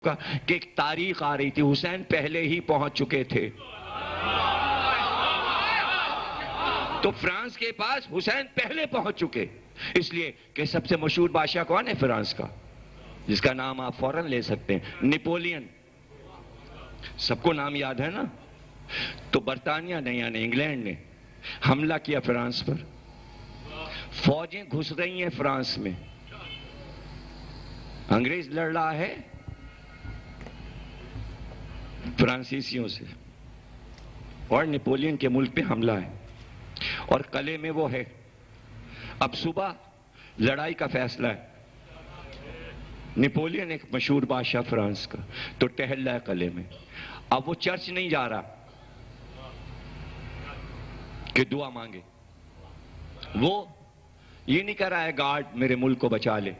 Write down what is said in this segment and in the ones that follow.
کہ ایک تاریخ آ رہی تھی، حسین پہلے ہی پہنچ چکے تھے. تو فرانس کے پاس حسین پہلے پہنچ چکے، اس لیے کہ سب سے مشہور بادشاہ کون ہے فرانس کا، جس کا نام آپ فوراً لے سکتے ہیں، نپولین. سب کو نام یاد ہے نا؟ تو برطانیہ نے یعنی انگلینڈ نے حملہ کیا فرانس پر، فوجیں گھس رہی ہیں فرانس میں، انگریز لڑ رہا ہے فرانسیسیوں سے، اور نپولین کے ملک پہ حملہ ہے اور قلعے میں وہ ہے. اب صبح لڑائی کا فیصلہ ہے. نپولین ایک مشہور بادشاہ فرانس کا، تو ٹہل رہا ہے قلعے میں. اب وہ چرچ نہیں جا رہا کہ دعا مانگے، وہ یہ نہیں کر رہا ہے گارڈ میرے ملک کو بچا لے.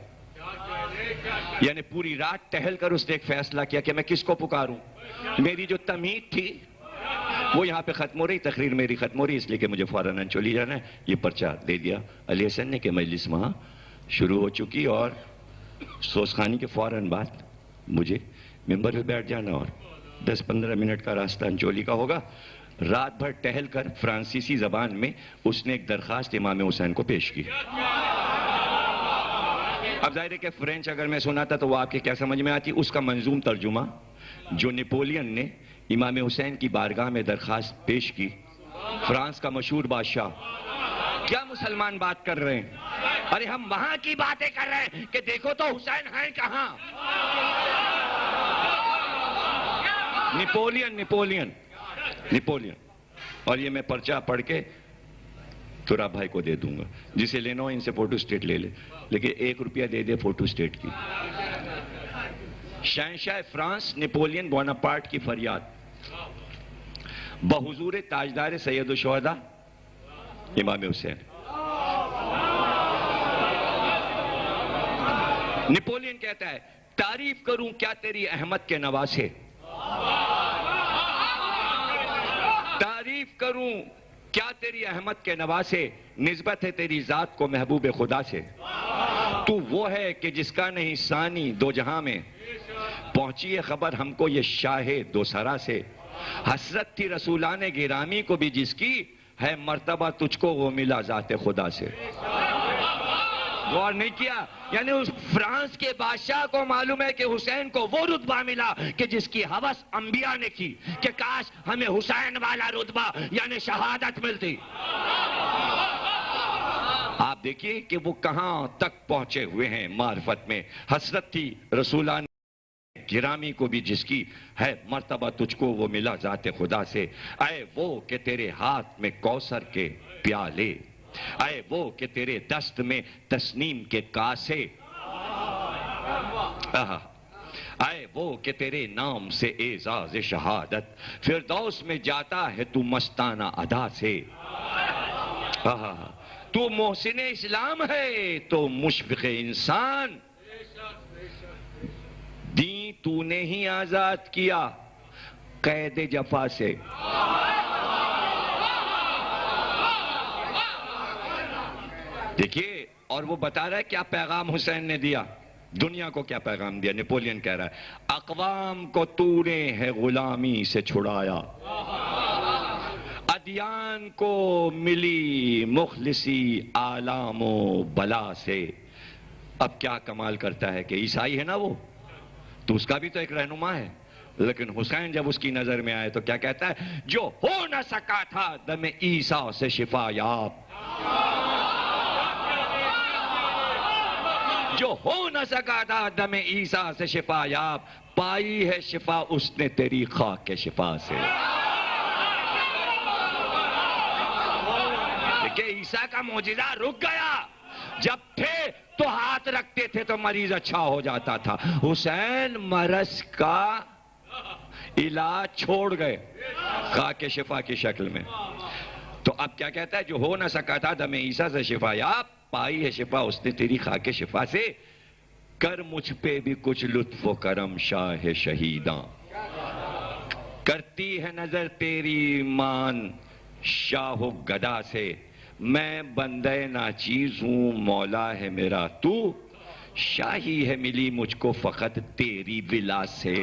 یعنی پوری رات ٹہل کر اس نے ایک فیصلہ کیا کہ میں کس کو پکاروں. میری جو تمہید تھی وہ یہاں پہ ختم ہو رہی، تقریر میری ختم ہو رہی، اس لیے کہ مجھے فوراً چلی جانا ہے. یہ پرچہ دے دیا علی حسن نے کہ مجلس وہاں شروع ہو چکی، اور سوزخانی کے فوراً بعد مجھے ممبر پہ بیٹھ جانا، اور 10-15 منٹ کا راستہ انچولی کا ہوگا. رات بھر ٹہل کر فرانسیسی زبان میں اس نے ایک درخواست امام حسین کو پیش کی. اب ظاہر ہے کہ فرینچ اگر میں سناتا تو وہ آپ کے کیا سمجھ میں آتی. اس کا منظوم ترجمہ جو نپولین نے امام حسین کی بارگاہ میں درخواست پیش کی، فرانس کا مشہور بادشاہ. کیا مسلمان بات کر رہے ہیں؟ ارے ہم وہاں کی باتیں کر رہے ہیں کہ دیکھو تو حسین ہیں کہاں. نپولین. اور یہ میں پرچہ پڑھ کے تراب بھائی کو دے دوں گا، جسے لینا ہو ان سے فوٹو سٹیٹ لے لے، لیکن 1 روپیہ دے دے فوٹو سٹیٹ کی. شہنشاہ فرانس نپولین بوناپارٹ کی فریاد بحضور تاجدار سید الشہداء امام حسین. نپولین کہتا ہے تعریف کروں کیا تیری احمد کے نواسے، تعریف کروں کیا تیری احمد کے نواسے، نسبت ہے تیری ذات کو محبوب خدا سے. تو وہ ہے کہ جس کا نہیں ثانی دو جہاں میں، پہنچی ہے خبر ہم کو یہ شاہ دو سرا سے. حسرت تھی رسولان گرامی کو بھی جس کی، ہے مرتبہ تجھ کو وہ ملا ذات خدا سے. غور نہیں کیا؟ یعنی اس فرانس کے بادشاہ کو معلوم ہے کہ حسین کو وہ رتبہ ملا کہ جس کی ہوس انبیاء نے کی کہ کاش ہمیں حسین والا رتبہ یعنی شہادت ملتی. آپ دیکھیے کہ وہ کہاں تک پہنچے ہوئے ہیں معرفت میں. حسرت تھی رسولان گرامی کو بھی جس کی، ہے مرتبہ تجھ کو وہ ملا ذات خدا سے. اے وہ کہ تیرے ہاتھ میں کوثر کے پیالے، اے وہ کہ تیرے دست میں تسنیم کے کاسے، اے وہ کہ تیرے نام سے اعزاز شہادت، فردوس میں جاتا ہے تو مستانہ ادا سے. تو محسن اسلام ہے تو مشفق انسان، دین تو نے ہی آزاد کیا قید جفا سے. دیکھیے، اور وہ بتا رہا ہے کیا پیغام حسین نے دیا، دنیا کو کیا پیغام دیا. نپولین کہہ رہا ہے اقوام کو تو نے ہے غلامی سے چھڑایا، ادیان کو ملی مخلصی آلام و بلا سے. اب کیا کمال کرتا ہے کہ عیسائی ہے نا وہ، تو اس کا بھی تو ایک رہنما ہے، لیکن حسین جب اس کی نظر میں آئے تو کیا کہتا ہے، جو ہو نہ سکا تھا دم عیسیٰ سے شفا یاب، جو ہو نہ سکا تھا دم عیسیٰ سے شفا یاب، پائی ہے شفا اس نے تیری خاک کے شفا سے. کہ عیسیٰ کا معجزہ رک گیا، جب تھے تو ہاتھ رکھتے تھے تو مریض اچھا ہو جاتا تھا. حسین مرض کا علاج چھوڑ گئے خاک شفا کی شکل میں. تو اب کیا کہتا ہے، جو ہو نہ سکا تھا دم عیسیٰ سے شفا یاب، پائی ہے شفا اس نے تیری خاک شفا سے. کر مجھ پہ بھی کچھ لطف و کرم شاہ شہیداں، کرتی ہے نظر تیری مان شاہ و گدا سے. میں بندے ناچیز ہوں مولا ہے میرا تو، شاہی ہے ملی مجھ کو فقط تیری ولا سے.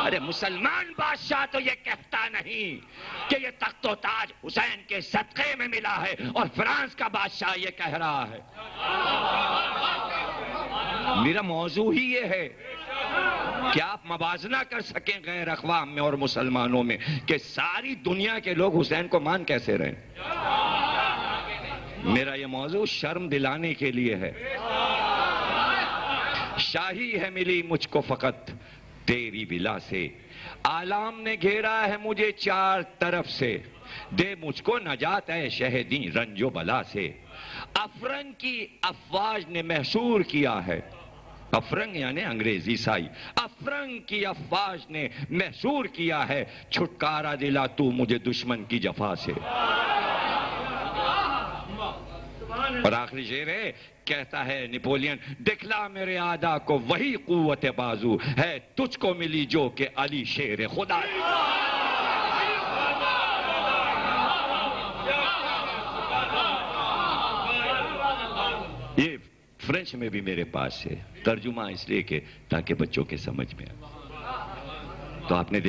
ارے مسلمان بادشاہ تو یہ کہتا نہیں کہ یہ تخت و تاج حسین کے صدقے میں ملا ہے، اور فرانس کا بادشاہ یہ کہہ رہا ہے. میرا موضوع ہی یہ ہے کہ آپ موازنہ کر سکیں غیر اقوام میں اور مسلمانوں میں کہ ساری دنیا کے لوگ حسین کو مان کیسے رہے. میرا یہ موضوع شرم دلانے کے لیے ہے. شاہی ہے ملی مجھ کو فقط تیری ولا سے، آلام نے گھیرا ہے مجھے چار طرف سے، دے مجھ کو نجات ہے شہدی رنج و بلا سے. افرنگ کی افواج نے محصور کیا ہے، افرنگ یعنی انگریز عیسائی، افرنگ کی افواج نے محصور کیا ہے، چھٹکارا دلا تو مجھے دشمن کی جفا سے. اور آخری شعر ہے، کہتا ہے نیپولین، دکھلا میرے آدھا کو وہی قوت بازو ہے تجھ کو ملی جو کہ علی شیر خدا. یہ فرینچ میں بھی میرے پاس ہے، ترجمہ اس لیے کہ تاکہ بچوں کے سمجھ میں آئے. تو آپ نے